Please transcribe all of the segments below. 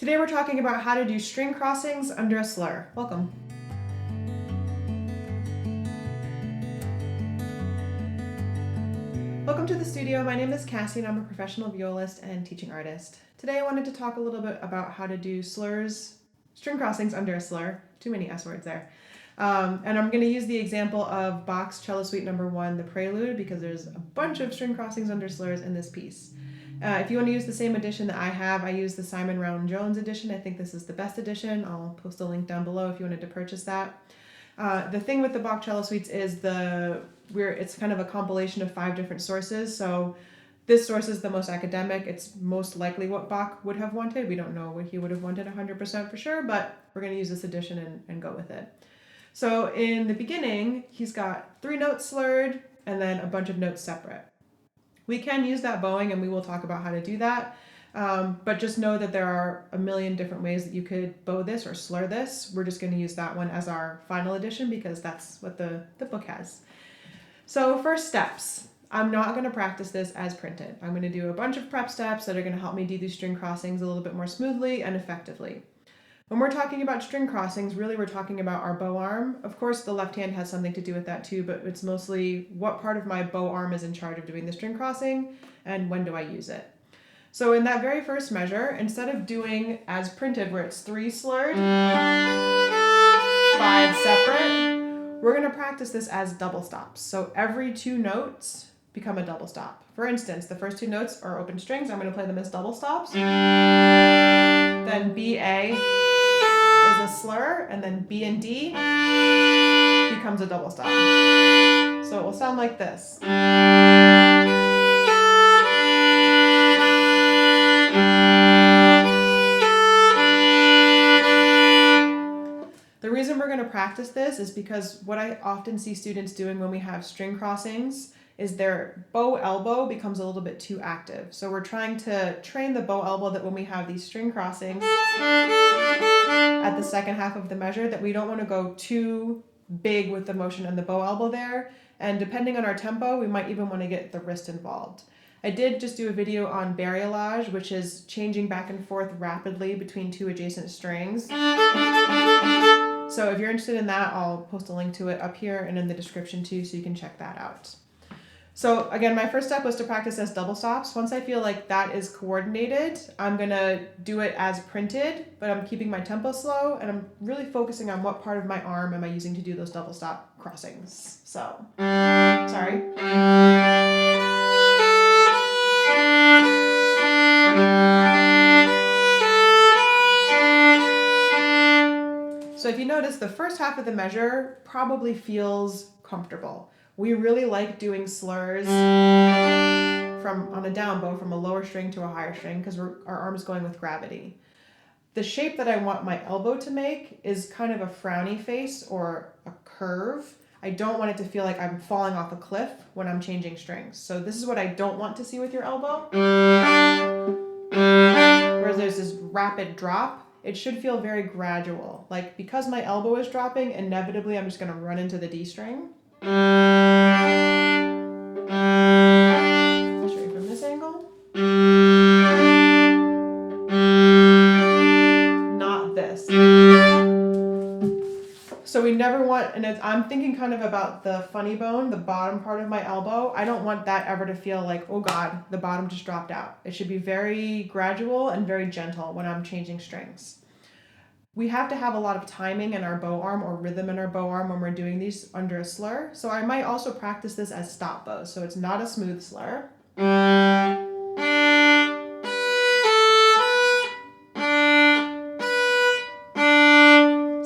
Today we're talking about how to do string crossings under a slur. Welcome. Welcome to the studio. My name is Cassie and I'm a professional violist and teaching artist. Today I wanted to talk a little bit about how to do string crossings under a slur. Too many S words there. And I'm going to use the example of Bach's Cello Suite No. 1, the Prelude, because there's a bunch of string crossings under slurs in this piece. If you want to use the same edition that I use the Simon Round-Jones edition. I think this is the best edition. I'll post a link down below if you wanted to purchase that. The thing with the Bach Cello Suites is it's kind of a compilation of 5 different sources. So this source is the most academic. It's most likely what Bach would have wanted. We don't know what he would have wanted 100% for sure, but we're going to use this edition and go with it. So in the beginning, he's got 3 notes slurred and then a bunch of notes separate. We can use that bowing and we will talk about how to do that, but just know that there are a million different ways that you could bow this or slur this. We're just going to use that one as our final edition because that's what the book has. So first steps. I'm not going to practice this as printed. I'm going to do a bunch of prep steps that are going to help me do these string crossings a little bit more smoothly and effectively. When we're talking about string crossings, really we're talking about our bow arm. Of course, the left hand has something to do with that too, but it's mostly what part of my bow arm is in charge of doing the string crossing and when do I use it. So in that very first measure, instead of doing as printed where it's 3 slurred, 5 separate, we're going to practice this as double stops. So every 2 notes become a double stop. For instance, the first 2 notes are open strings. I'm going to play them as double stops. Then BA is a slur, and then B and D becomes a double stop. So it will sound like this. The reason we're going to practice this is because what I often see students doing when we have string crossings is their bow elbow becomes a little bit too active. So we're trying to train the bow elbow that when we have these string crossings at the second half of the measure, that we don't want to go too big with the motion and the bow elbow there. And depending on our tempo, we might even want to get the wrist involved. I did just do a video on barilage, which is changing back and forth rapidly between 2 adjacent strings. So if you're interested in that, I'll post a link to it up here and in the description too, so you can check that out. So again, my first step was to practice as double stops. Once I feel like that is coordinated, I'm gonna do it as printed, but I'm keeping my tempo slow and I'm really focusing on what part of my arm am I using to do those double stop crossings. So, sorry. So if you notice, the first half of the measure probably feels comfortable. We really like doing slurs on a down bow from a lower string to a higher string because our arm is going with gravity. The shape that I want my elbow to make is kind of a frowny face or a curve. I don't want it to feel like I'm falling off a cliff when I'm changing strings. So this is what I don't want to see with your elbow. Whereas there's this rapid drop, it should feel very gradual. Like because my elbow is dropping, inevitably I'm just going to run into the D string. I'll show you from this angle. Not this. So we never want, and I'm thinking kind of about the funny bone, the bottom part of my elbow. I don't want that ever to feel like, oh God, the bottom just dropped out. It should be very gradual and very gentle when I'm changing strings. We have to have a lot of timing in our bow arm or rhythm in our bow arm when we're doing these under a slur. So I might also practice this as stop bows. So it's not a smooth slur.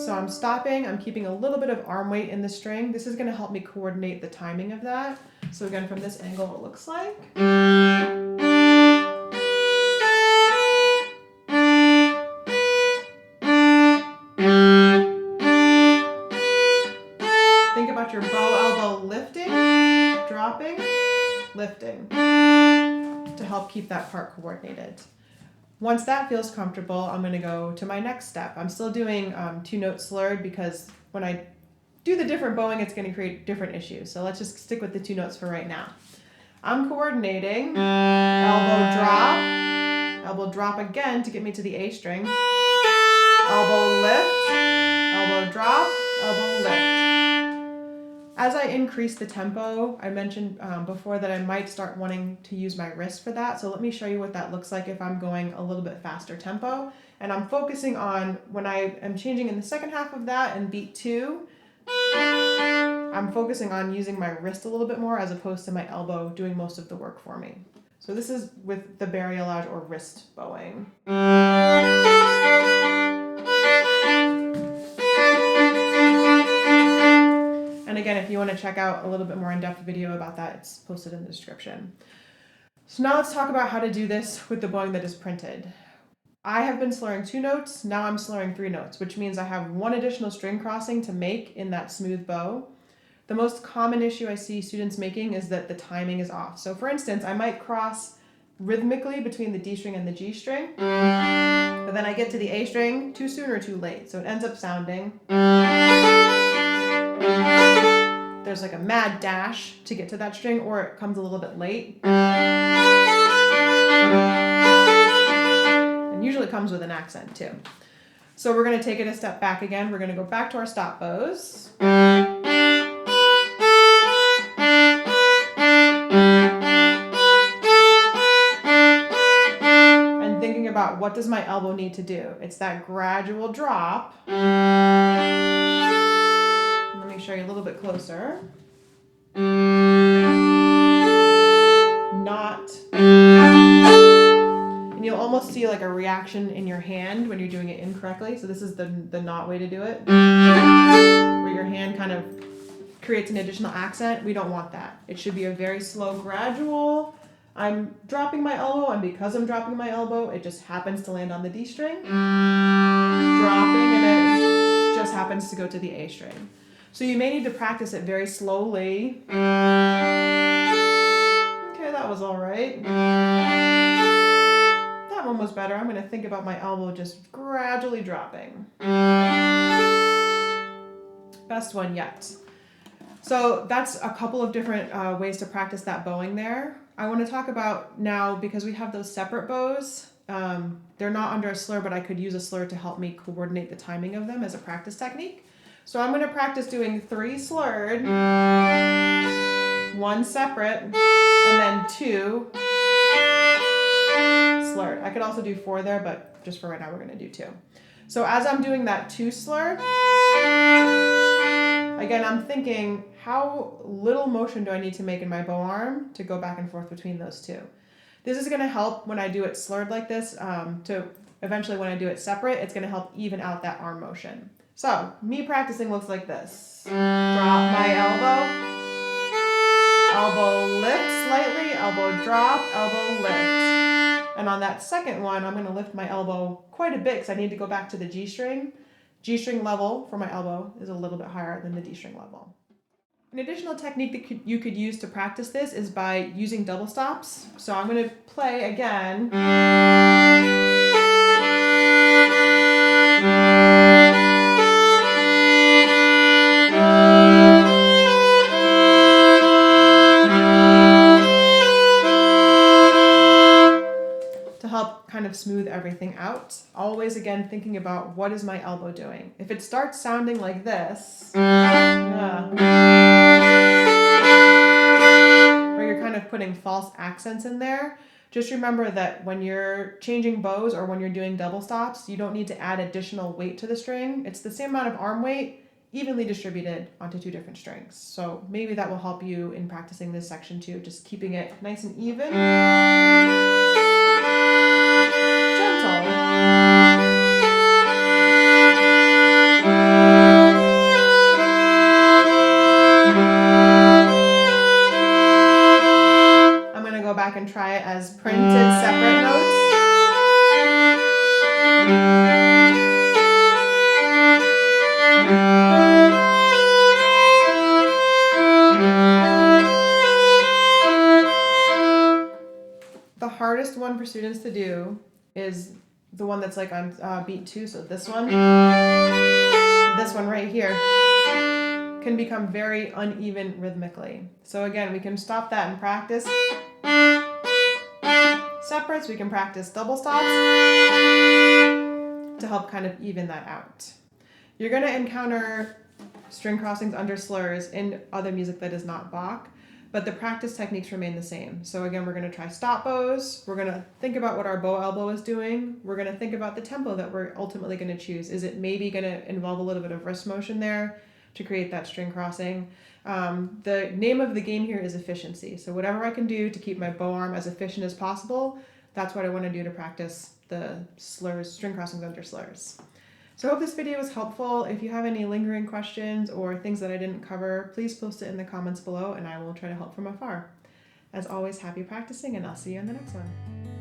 So I'm stopping, I'm keeping a little bit of arm weight in the string. This is going to help me coordinate the timing of that. So again, from this angle, it looks like. Your bow elbow lifting, dropping, lifting to help keep that part coordinated. Once that feels comfortable, I'm going to go to my next step. I'm still doing 2 notes slurred because when I do the different bowing, it's going to create different issues. So let's just stick with the 2 notes for right now. I'm coordinating elbow drop, elbow drop again to get me to the A string, elbow lift, elbow drop, elbow lift. As I increase the tempo, I mentioned before that I might start wanting to use my wrist for that. So let me show you what that looks like if I'm going a little bit faster tempo. And I'm focusing on when I am changing in the second half of that in beat 2, I'm focusing on using my wrist a little bit more as opposed to my elbow doing most of the work for me. So this is with the barrelage or wrist bowing. And again, if you want to check out a little bit more in-depth video about that, it's posted in the description. So now let's talk about how to do this with the bowing that is printed. I have been slurring 2 notes, now I'm slurring 3 notes, which means I have 1 additional string crossing to make in that smooth bow. The most common issue I see students making is that the timing is off. So for instance, I might cross rhythmically between the D string and the G string, but then I get to the A string too soon or too late. So it ends up sounding, there's like a mad dash to get to that string, or it comes a little bit late. And usually comes with an accent too. So we're going to take it a step back again. We're going to go back to our stop bows. And thinking about what does my elbow need to do? It's that gradual drop. Show you a little bit closer. Not. And you'll almost see like a reaction in your hand when you're doing it incorrectly. So this is the not way to do it. Where your hand kind of creates an additional accent. We don't want that. It should be a very slow, gradual. I'm dropping my elbow, and because I'm dropping my elbow, it just happens to land on the D string. Dropping, and it just happens to go to the A string. So you may need to practice it very slowly. Okay, that was all right. That one was better. I'm going to think about my elbow just gradually dropping. Best one yet. So that's a couple of different ways to practice that bowing there. I want to talk about now, because we have those separate bows, they're not under a slur, but I could use a slur to help me coordinate the timing of them as a practice technique. So I'm going to practice doing 3 slurred, 1 separate, and then 2 slurred. I could also do 4 there, but just for right now, we're going to do 2. So as I'm doing that 2 slurred, again, I'm thinking, how little motion do I need to make in my bow arm to go back and forth between those 2? This is going to help when I do it slurred like this, to eventually when I do it separate, it's going to help even out that arm motion. So, me practicing looks like this. Drop my elbow, elbow lift slightly, elbow drop, elbow lift. And on that second one, I'm going to lift my elbow quite a bit because I need to go back to the G string. G string level for my elbow is a little bit higher than the D string level. An additional technique that you could use to practice this is by using double stops. So I'm going to play again. Kind of smooth everything out. Always again thinking about what is my elbow doing. If it starts sounding like this, where you're kind of putting false accents in there, just remember that when you're changing bows or when you're doing double stops, you don't need to add additional weight to the string. It's the same amount of arm weight, evenly distributed onto 2 different strings. So maybe that will help you in practicing this section too, just keeping it nice and even. I'm going to go back and try it as printed separate notes. The hardest one for students to do is the one that's like on beat 2, so this one right here can become very uneven rhythmically. So again, we can stop that and practice. separates, we can practice double stops to help kind of even that out. You're going to encounter string crossings under slurs in other music that is not Bach, but the practice techniques remain the same. So again, we're going to try stop bows. We're going to think about what our bow elbow is doing. We're going to think about the tempo that we're ultimately going to choose. Is it maybe going to involve a little bit of wrist motion there to create that string crossing? The name of the game here is efficiency. So whatever I can do to keep my bow arm as efficient as possible, that's what I want to do to practice the slurs, string crossings under slurs. So I hope this video was helpful. If you have any lingering questions or things that I didn't cover, please post it in the comments below and I will try to help from afar. As always, happy practicing, and I'll see you in the next one.